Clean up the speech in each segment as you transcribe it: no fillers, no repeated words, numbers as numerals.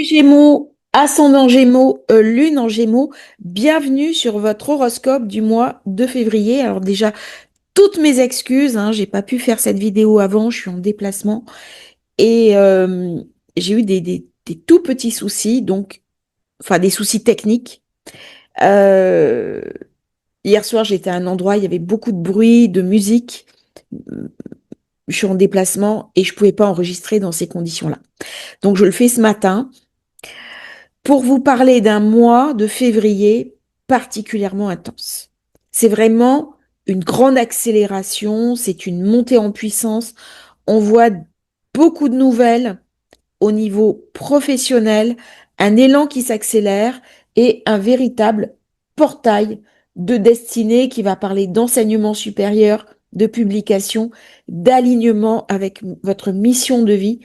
Gémeaux, ascendant Gémeaux, lune en Gémeaux, bienvenue sur votre horoscope du mois de février. Alors déjà, toutes mes excuses, hein, j'ai pas pu faire cette vidéo avant, je suis en déplacement et j'ai eu des tout petits soucis, donc, enfin des soucis techniques. Euh, Hier soir, j'étais à un endroit, il y avait beaucoup de bruit, de musique. Je suis en déplacement et je pouvais pas enregistrer dans ces conditions-là. Donc je le fais ce matin pour vous parler d'un mois de février particulièrement intense. C'est vraiment une grande accélération, c'est une montée en puissance. On voit beaucoup de nouvelles au niveau professionnel, un élan qui s'accélère et un véritable portail de destinée qui va parler d'enseignement supérieur, de publication, d'alignement avec votre mission de vie,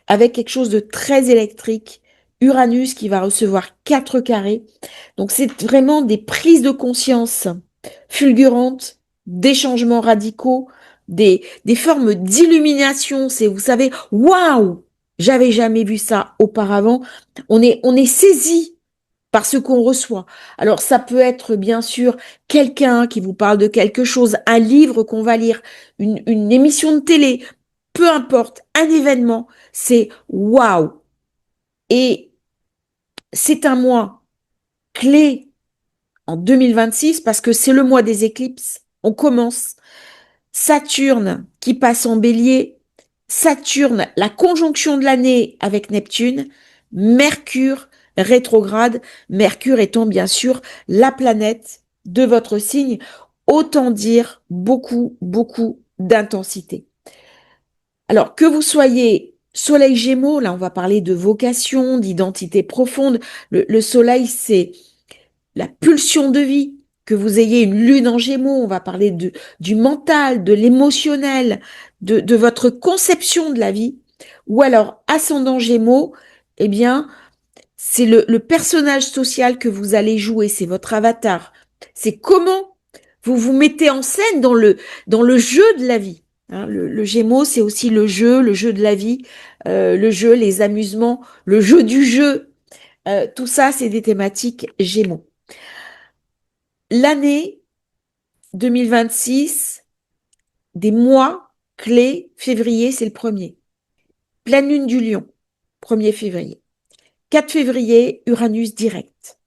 avec quelque chose de très électrique. Uranus qui va recevoir 4 carrés. Donc c'est vraiment des prises de conscience fulgurantes, des changements radicaux, des formes d'illumination. C'est, vous savez, waouh, j'avais jamais vu ça auparavant. On est saisi par ce qu'on reçoit. Alors ça peut être bien sûr quelqu'un qui vous parle de quelque chose, un livre qu'on va lire, une émission de télé, peu importe, un événement, c'est waouh. Et c'est un mois clé en 2026 parce que c'est le mois des éclipses. On commence. Saturne qui passe en bélier. Saturne, la conjonction de l'année avec Neptune. Mercure rétrograde. Mercure étant bien sûr la planète de votre signe. Autant dire beaucoup, beaucoup d'intensité. Alors, que vous soyez Soleil Gémeaux, là on va parler de vocation, d'identité profonde. Le Soleil, c'est la pulsion de vie. Que vous ayez une lune en Gémeaux, on va parler du mental, de l'émotionnel, de votre conception de la vie. Ou alors, ascendant Gémeaux, eh bien, c'est le personnage social que vous allez jouer, c'est votre avatar. C'est comment vous vous mettez en scène dans le jeu de la vie. Hein, le Gémeaux, c'est aussi le jeu de la vie, le jeu, les amusements, le jeu du jeu. Tout ça, c'est des thématiques Gémeaux. L'année 2026, des mois clés, février, c'est le premier. Pleine lune du Lion, 1er février. 4 février, Uranus direct.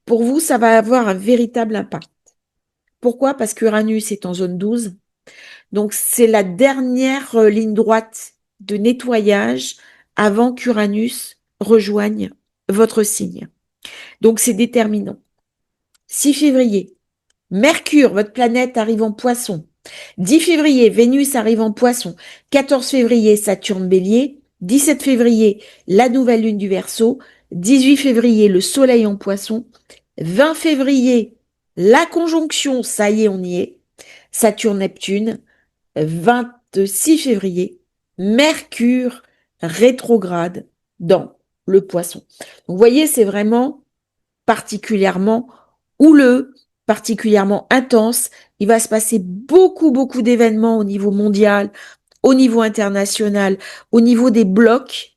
Pour vous, ça va avoir un véritable impact. Pourquoi? Parce qu'Uranus est en zone 12. Donc, c'est la dernière ligne droite de nettoyage avant qu'Uranus rejoigne votre signe. Donc, c'est déterminant. 6 février, Mercure, votre planète, arrive en Poisson. 10 février, Vénus arrive en Poisson. 14 février, Saturne Bélier. 17 février, la nouvelle lune du Verseau. 18 février, le Soleil en Poisson. 20 février, la conjonction, ça y est, on y est. Saturne-Neptune. 26 février, Mercure rétrograde dans le Poisson. Donc, vous voyez, c'est vraiment particulièrement houleux, particulièrement intense. Il va se passer beaucoup, beaucoup d'événements au niveau mondial, au niveau international, au niveau des blocs.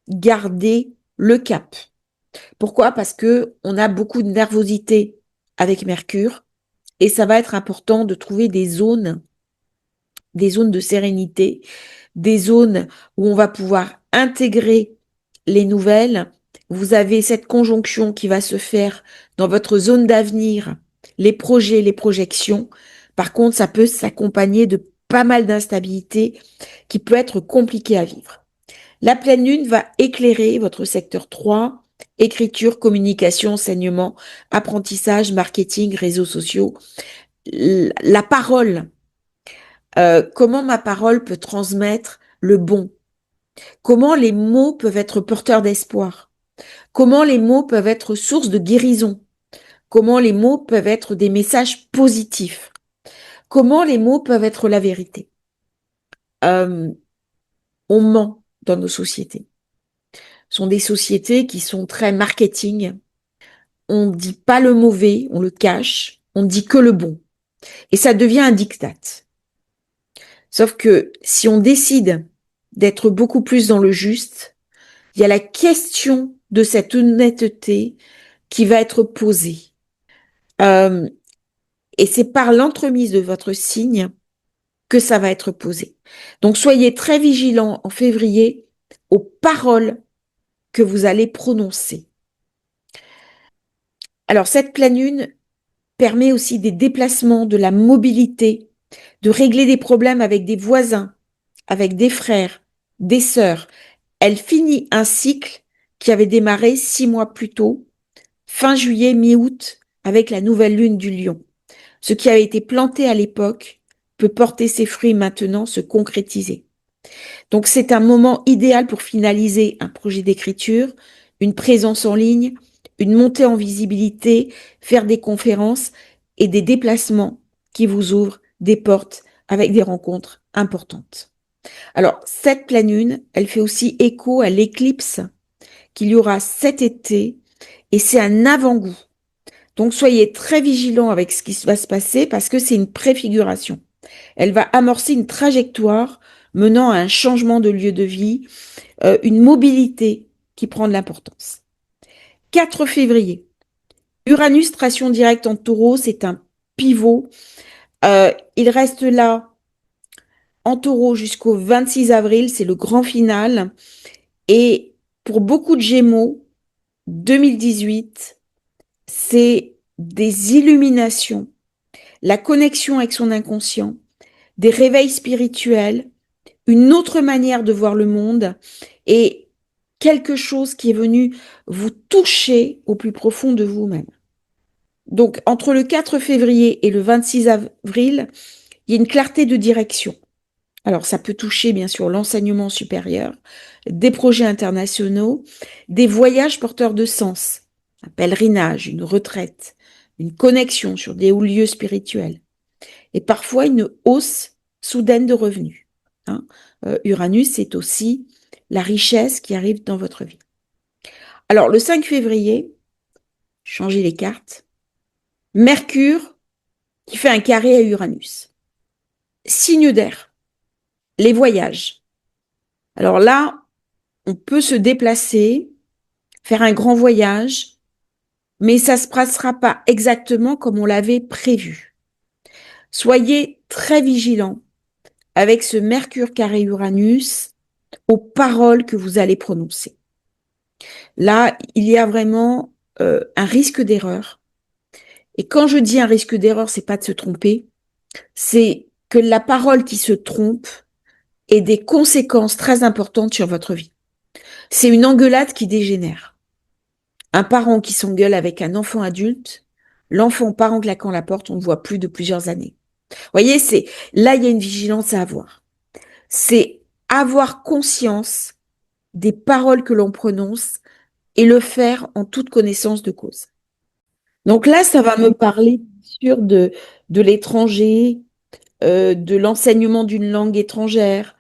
Gardez le cap. Pourquoi? Parce que on a beaucoup de nervosité avec Mercure et ça va être important de trouver des zones de sérénité, des zones où on va pouvoir intégrer les nouvelles. Vous avez cette conjonction qui va se faire dans votre zone d'avenir, les projets, les projections. Par contre, ça peut s'accompagner de pas mal d'instabilité qui peut être compliqué à vivre. La pleine lune va éclairer votre secteur 3, écriture, communication, enseignement, apprentissage, marketing, réseaux sociaux. La parole, comment ma parole peut transmettre le bon? Comment les mots peuvent être porteurs d'espoir? Comment les mots peuvent être source de guérison? Comment les mots peuvent être des messages positifs? Comment les mots peuvent être la vérité? Euh, on ment dans nos sociétés. Ce sont des sociétés qui sont très marketing. On ne dit pas le mauvais, on le cache, on ne dit que le bon. Et ça devient un diktat. Sauf que si on décide d'être beaucoup plus dans le juste, Il y a la question de cette honnêteté qui va être posée. Euh, et c'est par l'entremise de votre signe que ça va être posé. Donc soyez très vigilants en février aux paroles que vous allez prononcer. Alors cette pleine lune permet aussi des déplacements, de la mobilité, de régler des problèmes avec des voisins, avec des frères, des sœurs. Elle finit un cycle qui avait démarré 6 mois plus tôt, fin juillet, mi-août, avec la nouvelle lune du Lion. Ce qui a été planté à l'époque peut porter ses fruits maintenant, se concrétiser. Donc c'est un moment idéal pour finaliser un projet d'écriture, une présence en ligne, une montée en visibilité, faire des conférences et des déplacements qui vous ouvrent des portes avec des rencontres importantes. Alors cette pleine lune, elle fait aussi écho à l'éclipse qu'il y aura cet été et c'est un avant-goût. Donc soyez très vigilants avec ce qui va se passer parce que c'est une préfiguration. Elle va amorcer une trajectoire menant à un changement de lieu de vie, une mobilité qui prend de l'importance. 4 février, Uranus traction directe en taureau, c'est un pivot. Il reste là en taureau jusqu'au 26 avril, c'est le grand final. Et pour beaucoup de Gémeaux, 2018, c'est des illuminations, la connexion avec son inconscient, des réveils spirituels, une autre manière de voir le monde et quelque chose qui est venu vous toucher au plus profond de vous-même. Donc, entre le 4 février et le 26 avril, il y a une clarté de direction. Alors, ça peut toucher, bien sûr, l'enseignement supérieur, des projets internationaux, des voyages porteurs de sens, un pèlerinage, une retraite, une connexion sur des hauts lieux spirituels, et parfois une hausse soudaine de revenus. Hein. Uranus, c'est aussi la richesse qui arrive dans votre vie. Alors, le 5 février, changez les cartes, Mercure qui fait un carré à Uranus. Signe d'air, les voyages. Alors là, on peut se déplacer, faire un grand voyage, mais ça ne se passera pas exactement comme on l'avait prévu. Soyez très vigilants avec ce Mercure carré Uranus aux paroles que vous allez prononcer. Là, il y a vraiment un risque d'erreur. Et quand je dis un risque d'erreur, c'est pas de se tromper, c'est que la parole qui se trompe ait des conséquences très importantes sur votre vie. C'est une engueulade qui dégénère. Un parent qui s'engueule avec un enfant adulte, l'enfant part en claquant la porte, on ne voit plus de plusieurs années. Vous voyez, là, il y a une vigilance à avoir. C'est avoir conscience des paroles que l'on prononce et le faire en toute connaissance de cause. Donc là, ça va me parler bien sûr de l'étranger, de l'enseignement d'une langue étrangère.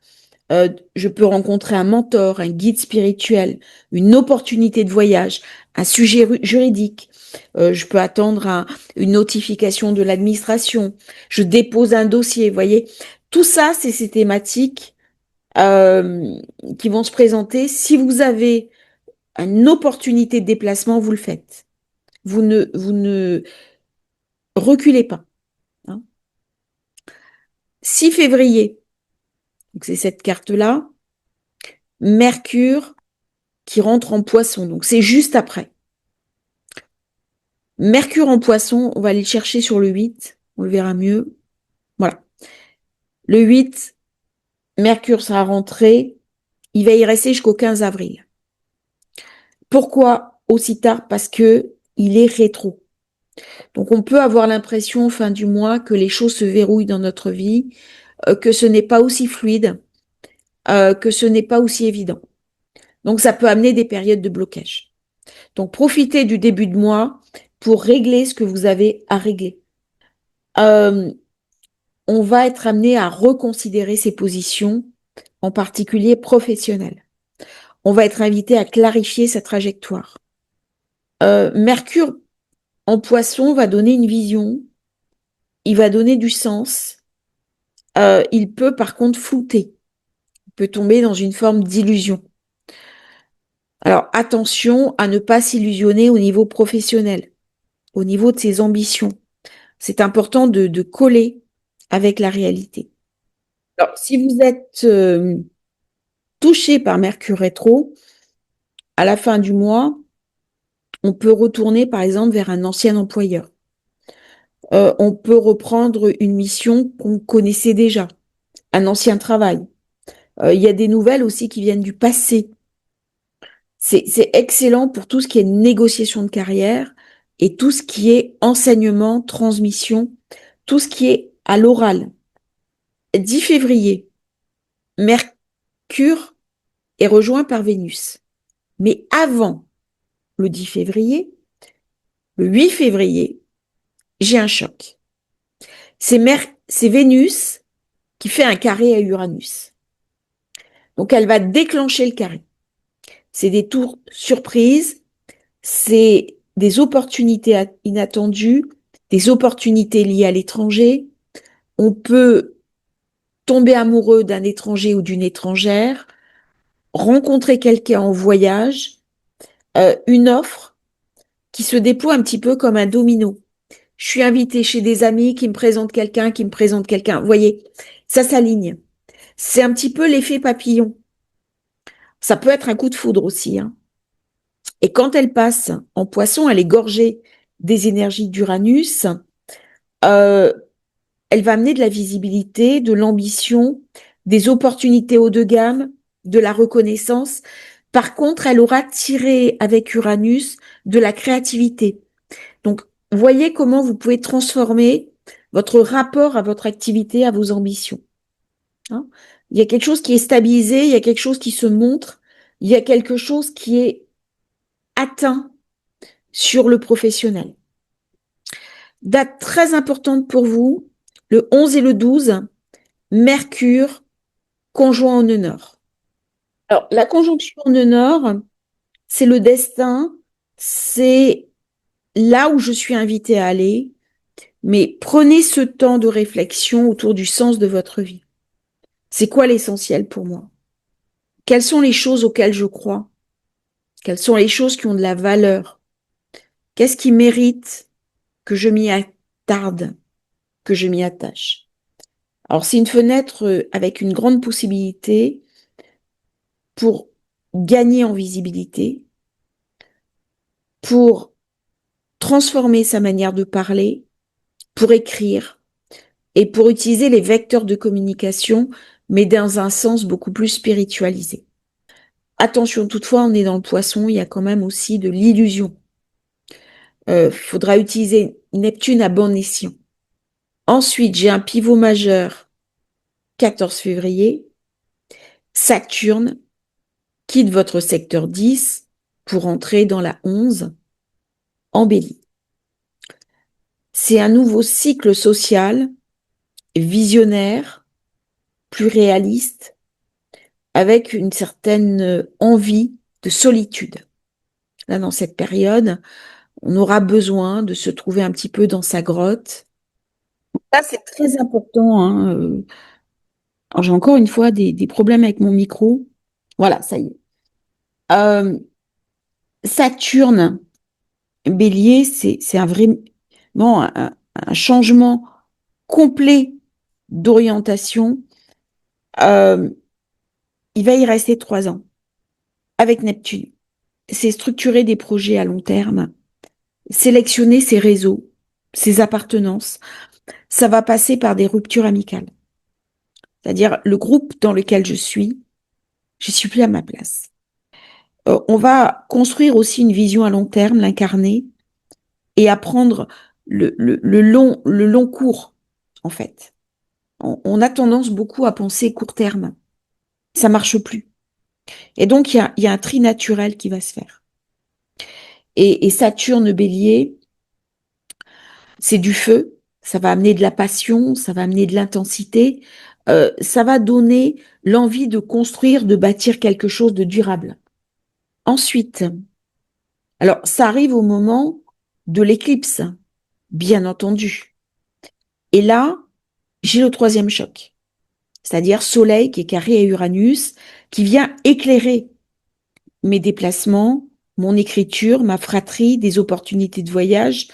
Je peux rencontrer un mentor, un guide spirituel, une opportunité de voyage, un sujet juridique. Je peux attendre une notification de l'administration. Je dépose un dossier. Vous voyez, tout ça, c'est ces thématiques qui vont se présenter. Si vous avez une opportunité de déplacement, vous le faites. Vous ne reculez pas. Hein. 6 février, donc c'est cette carte-là, Mercure qui rentre en poisson, donc c'est juste après. Mercure en poisson, on va aller le chercher sur le 8, on le verra mieux. Voilà. Le 8, Mercure sera rentré, il va y rester jusqu'au 15 avril. Pourquoi aussi tard? Parce que il est rétro. Donc on peut avoir l'impression fin du mois que les choses se verrouillent dans notre vie, que ce n'est pas aussi fluide, que ce n'est pas aussi évident. Donc ça peut amener des périodes de blocage. Donc profitez du début de mois pour régler ce que vous avez à régler. On va être amené à reconsidérer ses positions, en particulier professionnelles. On va être invité à clarifier sa trajectoire. Mercure en poisson va donner une vision, il va donner du sens. Il peut par contre flouter, il peut tomber dans une forme d'illusion. Alors, attention à ne pas s'illusionner au niveau professionnel, au niveau de ses ambitions. C'est important de coller avec la réalité. Alors, si vous êtes touché par Mercure rétro, à la fin du mois, on peut retourner, par exemple, vers un ancien employeur. On peut reprendre une mission qu'on connaissait déjà, un ancien travail. Il y a des nouvelles aussi qui viennent du passé. C'est excellent pour tout ce qui est négociation de carrière et tout ce qui est enseignement, transmission, tout ce qui est à l'oral. 10 février, Mercure est rejoint par Vénus. Mais avant le 10 février, le 8 février, j'ai un choc. C'est Vénus qui fait un carré à Uranus. Donc elle va déclencher le carré. C'est des tours surprises, c'est des opportunités inattendues, des opportunités liées à l'étranger. On peut tomber amoureux d'un étranger ou d'une étrangère, rencontrer quelqu'un en voyage, une offre qui se déploie un petit peu comme un domino. Je suis invitée chez des amis qui me présentent quelqu'un, qui me présentent quelqu'un. Vous voyez, ça s'aligne. C'est un petit peu l'effet papillon. Ça peut être un coup de foudre aussi, hein. Et quand elle passe en poisson, elle est gorgée des énergies d'Uranus. Euh, Elle va amener de la visibilité, de l'ambition, des opportunités haut de gamme, de la reconnaissance. Par contre, elle aura tiré avec Uranus de la créativité. Donc, voyez comment vous pouvez transformer votre rapport à votre activité, à vos ambitions, hein. Il y a quelque chose qui est stabilisé, il y a quelque chose qui se montre, il y a quelque chose qui est atteint sur le professionnel. Date très importante pour vous, le 11 et le 12, Mercure conjoint en nœud nord. Alors, la conjonction en nœud nord, c'est le destin, c'est là où je suis invitée à aller, mais prenez ce temps de réflexion autour du sens de votre vie. C'est quoi l'essentiel pour moi? Quelles sont les choses auxquelles je crois? Quelles sont les choses qui ont de la valeur? Qu'est-ce qui mérite que je m'y attarde, que je m'y attache? Alors, c'est une fenêtre avec une grande possibilité pour gagner en visibilité, pour transformer sa manière de parler, pour écrire et pour utiliser les vecteurs de communication, mais dans un sens beaucoup plus spiritualisé. Attention, toutefois, on est dans le poisson, il y a quand même aussi de l'illusion. Faudra utiliser Neptune à bon escient. Ensuite, j'ai un pivot majeur, 14 février. Saturne quitte votre secteur 10 pour entrer dans la 11 en Bélier. C'est un nouveau cycle social, visionnaire, plus réaliste, avec une certaine envie de solitude. Là, dans cette période, on aura besoin de se trouver un petit peu dans sa grotte. Ça, c'est très important, hein. Alors, j'ai encore une fois des problèmes avec mon micro. Voilà, ça y est. Euh, Saturne, Bélier, c'est vraiment un changement complet d'orientation. Euh, il va y rester 3 ans avec Neptune. C'est structurer des projets à long terme, sélectionner ses réseaux, ses appartenances. Ça va passer par des ruptures amicales. C'est-à-dire le groupe dans lequel je suis plus à ma place. On va construire aussi une vision à long terme, l'incarner et apprendre le long cours, en fait. On a tendance beaucoup à penser court terme. Ça marche plus. Et donc, il y a un tri naturel qui va se faire. Et Saturne Bélier, c'est du feu, ça va amener de la passion, ça va amener de l'intensité, ça va donner l'envie de construire, de bâtir quelque chose de durable. Ensuite, alors ça arrive au moment de l'éclipse, bien entendu. Et là, j'ai le troisième choc, c'est-à-dire Soleil qui est carré à Uranus, qui vient éclairer mes déplacements, mon écriture, ma fratrie, des opportunités de voyage.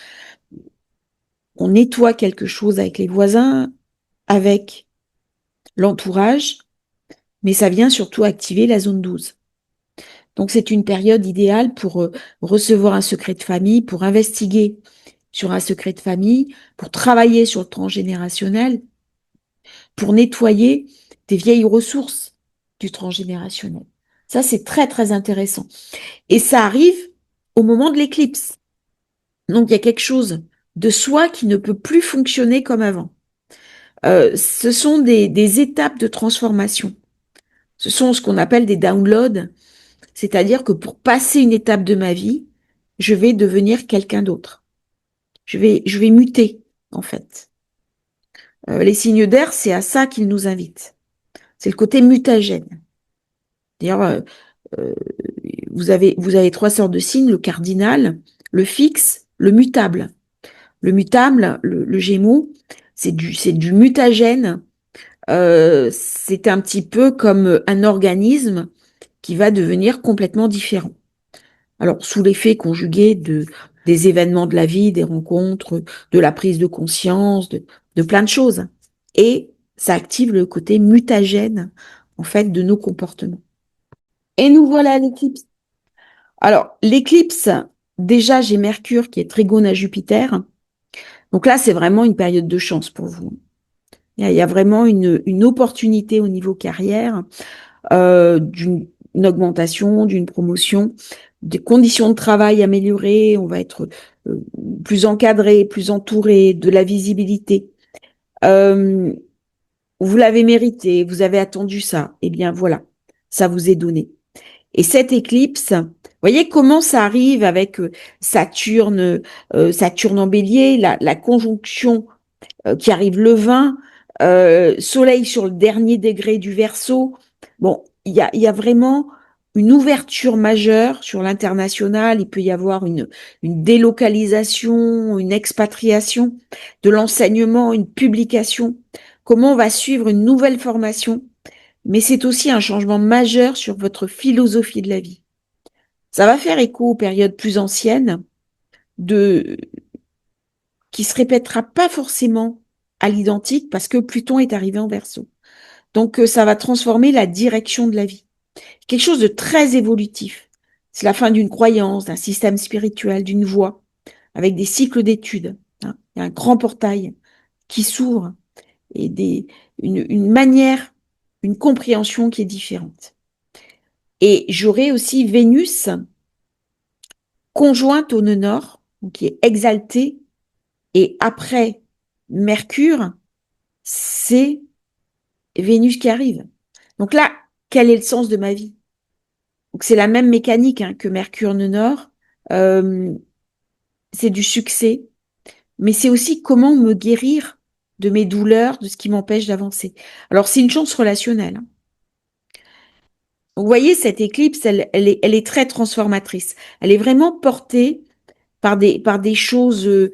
On nettoie quelque chose avec les voisins, avec l'entourage, mais ça vient surtout activer la zone 12. Donc c'est une période idéale pour recevoir un secret de famille, pour investiguer sur un secret de famille, pour travailler sur le transgénérationnel, pour nettoyer des vieilles ressources du transgénérationnel. Ça, c'est très, très intéressant. Et ça arrive au moment de l'éclipse. Donc, il y a quelque chose de soi qui ne peut plus fonctionner comme avant. Ce sont des étapes de transformation. Ce sont ce qu'on appelle des downloads, c'est-à-dire que pour passer une étape de ma vie, je vais devenir quelqu'un d'autre. Je vais muter, en fait. Les signes d'air, c'est à ça qu'ils nous invitent. C'est le côté mutagène. D'ailleurs, euh, vous avez trois sortes de signes, le cardinal, le fixe, le mutable. Le mutable, le Gémeaux, c'est du mutagène. C'est un petit peu comme un organisme qui va devenir complètement différent. Alors, sous l'effet conjugué des événements de la vie, des rencontres, de la prise de conscience, de plein de choses. Et ça active le côté mutagène, en fait, de nos comportements. Et nous voilà à l'éclipse. Alors, l'éclipse, déjà, j'ai Mercure qui est trigone à Jupiter. Donc là, c'est vraiment une période de chance pour vous. Il y a vraiment une opportunité au niveau carrière, d'une une augmentation, d'une promotion, des conditions de travail améliorées, on va être plus encadré, plus entouré, de la visibilité. Euh, vous l'avez mérité, vous avez attendu ça. Eh bien voilà, ça vous est donné. Et cette éclipse, vous voyez comment ça arrive avec Saturne, Saturne en bélier, la conjonction qui arrive le 20, Soleil sur le dernier degré du Verseau. Bon, il y a vraiment une ouverture majeure sur l'international. Il peut y avoir une délocalisation, une expatriation de l'enseignement, une publication. Comment on va suivre une nouvelle formation, mais c'est aussi un changement majeur sur votre philosophie de la vie. Ça va faire écho aux périodes plus anciennes de qui se répétera pas forcément à l'identique parce que Pluton est arrivé en Verseau. Donc ça va transformer la direction de la vie. Quelque chose de très évolutif. C'est la fin d'une croyance, d'un système spirituel, d'une voie, avec des cycles d'études. Hein. Il y a un grand portail qui s'ouvre et une manière, une compréhension qui est différente. Et j'aurai aussi Vénus conjointe au nœud nord, donc qui est exaltée, et après Mercure, c'est Vénus qui arrive. Donc là, quel est le sens de ma vie? Donc c'est la même mécanique hein, que Mercure nœud nord. Euh, c'est du succès, mais c'est aussi comment me guérir de mes douleurs, de ce qui m'empêche d'avancer. Alors c'est une chance relationnelle. Hein. Vous voyez, cette éclipse, elle est très transformatrice. Elle est vraiment portée par des choses euh,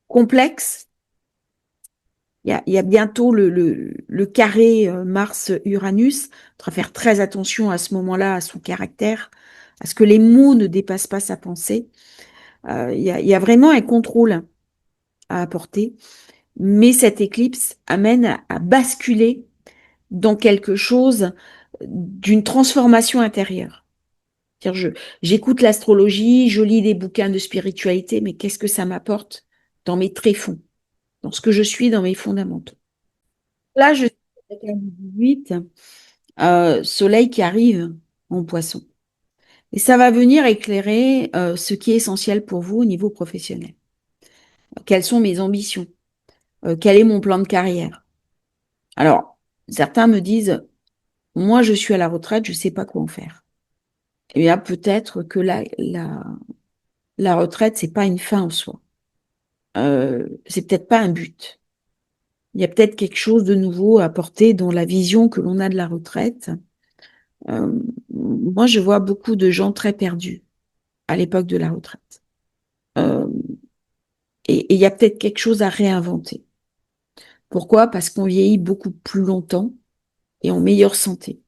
complexes. Il y a bientôt le carré Mars-Uranus. Il faudra faire très attention à ce moment-là, à son caractère, à ce que les mots ne dépassent pas sa pensée. Il y a vraiment un contrôle à apporter, mais cette éclipse amène à basculer dans quelque chose d'une transformation intérieure. J'écoute l'astrologie, je lis des bouquins de spiritualité, mais qu'est-ce que ça m'apporte dans mes tréfonds, dans ce que je suis, dans mes fondamentaux. Là, je suis avec un 18, soleil qui arrive en poisson. Et ça va venir éclairer ce qui est essentiel pour vous au niveau professionnel. Quelles sont mes ambitions? Quel est mon plan de carrière? Alors, certains me disent, moi, je suis à la retraite, je ne sais pas quoi en faire. Et bien, peut-être que la retraite, c'est pas une fin en soi. C'est peut-être pas un but. Il y a peut-être quelque chose de nouveau à apporter dans la vision que l'on a de la retraite. Moi, je vois beaucoup de gens très perdus à l'époque de la retraite. Euh, et il y a peut-être quelque chose à réinventer. Pourquoi? Parce qu'on vieillit beaucoup plus longtemps et en meilleure santé.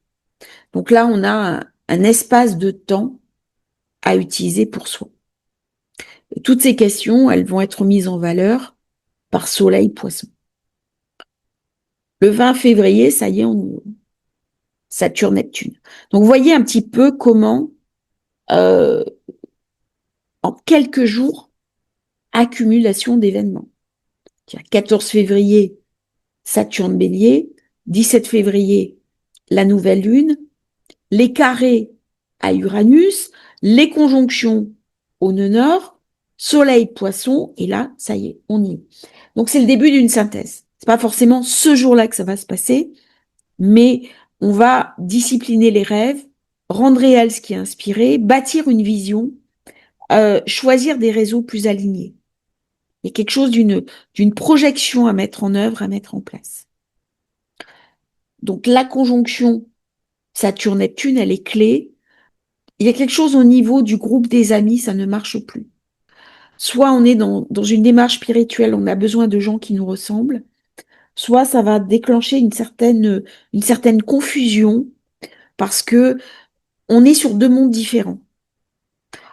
Donc là, on a un espace de temps à utiliser pour soi. Et toutes ces questions, elles vont être mises en valeur par Soleil Poisson. Le 20 février, ça y est, Saturne-Neptune. Donc, vous voyez un petit peu comment, en quelques jours, accumulation d'événements. 14 février, Saturne-Bélier, 17 février, la nouvelle lune, les carrés à Uranus, les conjonctions au nœud nord, Soleil Poisson, et là, ça y est, on y est. Donc, c'est le début d'une synthèse. C'est pas forcément ce jour-là que ça va se passer, mais on va discipliner les rêves, rendre réel ce qui est inspiré, bâtir une vision, choisir des réseaux plus alignés. Il y a quelque chose d'une projection à mettre en œuvre, à mettre en place. Donc la conjonction Saturne-Neptune, elle est clé. Il y a quelque chose au niveau du groupe des amis, ça ne marche plus. Soit on est dans une démarche spirituelle, on a besoin de gens qui nous ressemblent, soit ça va déclencher une certaine confusion parce que on est sur deux mondes différents.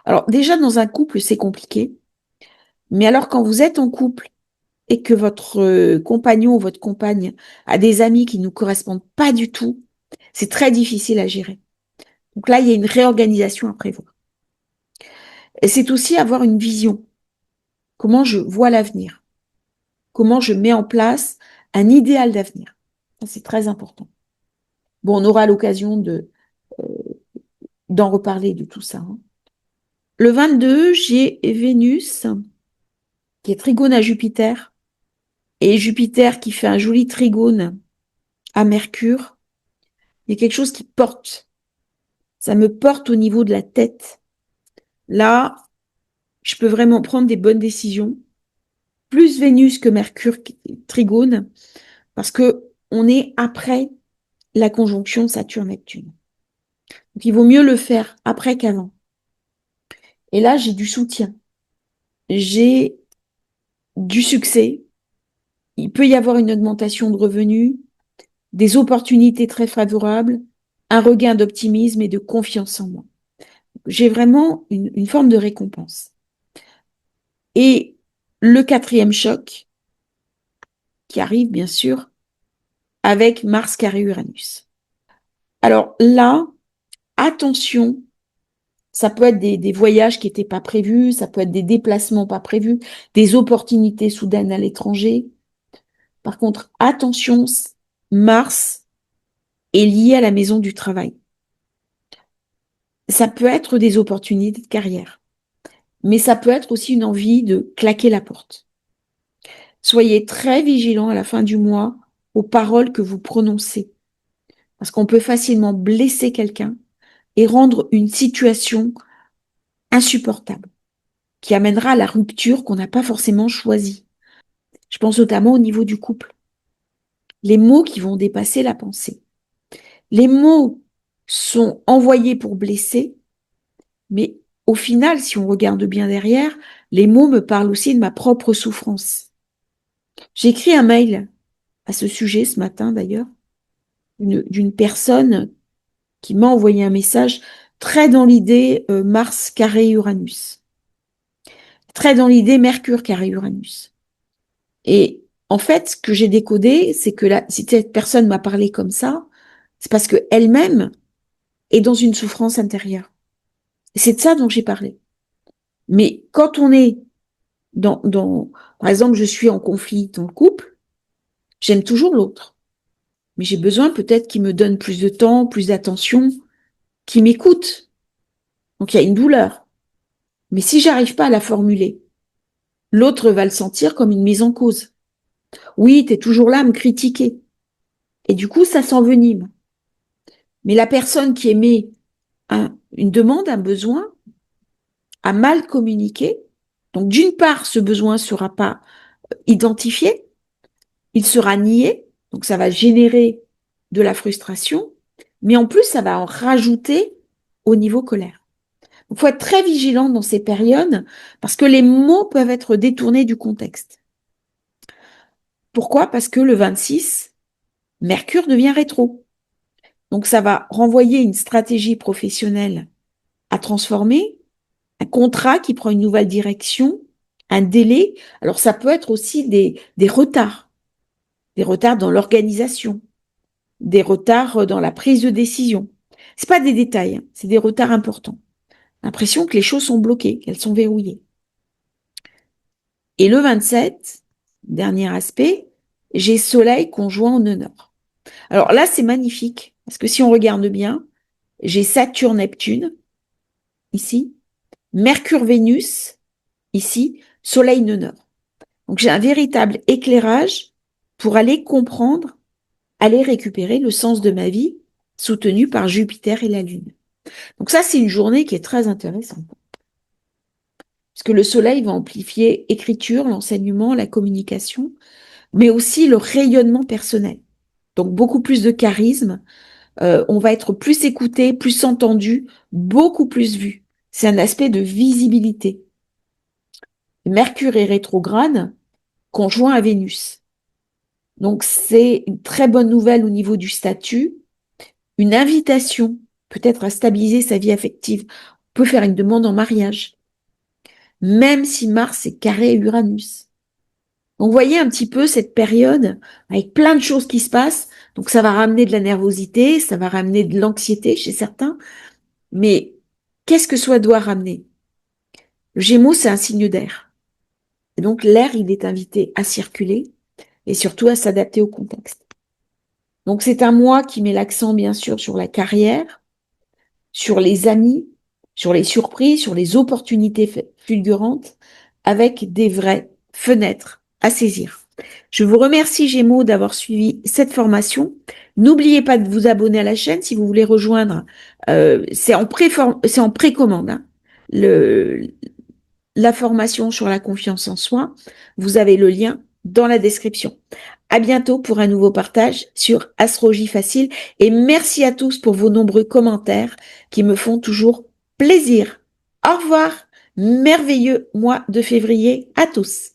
Alors déjà dans un couple, c'est compliqué, mais alors quand vous êtes en couple et que votre compagnon ou votre compagne a des amis qui ne correspondent pas du tout, c'est très difficile à gérer. Donc là, il y a une réorganisation à prévoir. Et c'est aussi avoir une vision. Comment je vois l'avenir? Comment je mets en place un idéal d'avenir? C'est très important. Bon, on aura l'occasion d'en reparler de tout ça. Le 22, j'ai Vénus qui est trigone à Jupiter et Jupiter qui fait un joli trigone à Mercure. Il y a quelque chose qui porte. Ça me porte au niveau de la tête. Là, je peux vraiment prendre des bonnes décisions. Plus Vénus que Mercure trigone, parce que on est après la conjonction Saturne-Neptune. Donc, il vaut mieux le faire après qu'avant. Et là, j'ai du soutien. J'ai du succès. Il peut y avoir une augmentation de revenus, des opportunités très favorables, un regain d'optimisme et de confiance en moi. J'ai vraiment une forme de récompense. Et le quatrième choc, qui arrive bien sûr, avec Mars carré Uranus. Alors là, attention, ça peut être des voyages qui n'étaient pas prévus, ça peut être des déplacements pas prévus, des opportunités soudaines à l'étranger. Par contre, attention, Mars est lié à la maison du travail. Ça peut être des opportunités de carrière, mais ça peut être aussi une envie de claquer la porte. Soyez très vigilants à la fin du mois aux paroles que vous prononcez, parce qu'on peut facilement blesser quelqu'un et rendre une situation insupportable, qui amènera à la rupture qu'on n'a pas forcément choisie. Je pense notamment au niveau du couple. Les mots qui vont dépasser la pensée. Les mots sont envoyés pour blesser, mais au final, si on regarde bien derrière, les mots me parlent aussi de ma propre souffrance. J'ai écrit un mail à ce sujet ce matin d'ailleurs, d'une personne qui m'a envoyé un message très dans l'idée Mars carré Uranus, très dans l'idée Mercure carré Uranus. Et en fait, ce que j'ai décodé, c'est que si cette personne m'a parlé comme ça, c'est parce qu'elle-même est dans une souffrance intérieure. Et c'est de ça dont j'ai parlé. Mais quand on est par exemple, je suis en conflit dans le couple, j'aime toujours l'autre. Mais j'ai besoin peut-être qu'il me donne plus de temps, plus d'attention, qu'il m'écoute. Donc il y a une douleur. Mais si j'arrive pas à la formuler, l'autre va le sentir comme une mise en cause. Oui, t'es toujours là à me critiquer. Et du coup, ça s'envenime. Mais la personne qui émet une demande, un besoin, a mal communiqué. Donc d'une part, ce besoin ne sera pas identifié, il sera nié, donc ça va générer de la frustration, mais en plus, ça va en rajouter au niveau colère. Il faut être très vigilant dans ces périodes parce que les mots peuvent être détournés du contexte. Pourquoi? Parce que le 26, Mercure devient rétro. Donc, ça va renvoyer une stratégie professionnelle à transformer, un contrat qui prend une nouvelle direction, un délai. Alors, ça peut être aussi des retards dans l'organisation, des retards dans la prise de décision. C'est pas des détails, hein, c'est des retards importants. L'impression que les choses sont bloquées, qu'elles sont verrouillées. Et le 27, dernier aspect, j'ai Soleil conjoint en honneur. Alors là, c'est magnifique, parce que si on regarde bien, j'ai Saturne-Neptune, ici, Mercure-Vénus, ici, Soleil-Honneur. Donc j'ai un véritable éclairage pour aller comprendre, aller récupérer le sens de ma vie, soutenu par Jupiter et la Lune. Donc ça, c'est une journée qui est très intéressante. Parce que le Soleil va amplifier écriture, l'enseignement, la communication, mais aussi le rayonnement personnel. Donc beaucoup plus de charisme, on va être plus écouté, plus entendu, beaucoup plus vu. C'est un aspect de visibilité. Mercure est rétrograde, conjoint à Vénus. Donc c'est une très bonne nouvelle au niveau du statut, une invitation peut-être à stabiliser sa vie affective. On peut faire une demande en mariage, même si Mars est carré à Uranus. Donc, vous voyez un petit peu cette période avec plein de choses qui se passent. Donc, ça va ramener de la nervosité, ça va ramener de l'anxiété chez certains. Mais qu'est-ce que soi doit ramener? Le Gémeaux, c'est un signe d'air. Et donc, l'air, il est invité à circuler et surtout à s'adapter au contexte. Donc, c'est un mois qui met l'accent, bien sûr, sur la carrière, sur les amis, sur les surprises, sur les opportunités fulgurantes, avec des vraies fenêtres à saisir. Je vous remercie Gémeaux d'avoir suivi cette formation. N'oubliez pas de vous abonner à la chaîne si vous voulez rejoindre. C'est en précommande. Hein, la formation sur la confiance en soi. Vous avez le lien dans la description. À bientôt pour un nouveau partage sur Astrologie Facile et merci à tous pour vos nombreux commentaires qui me font toujours plaisir. Au revoir. Merveilleux mois de février à tous.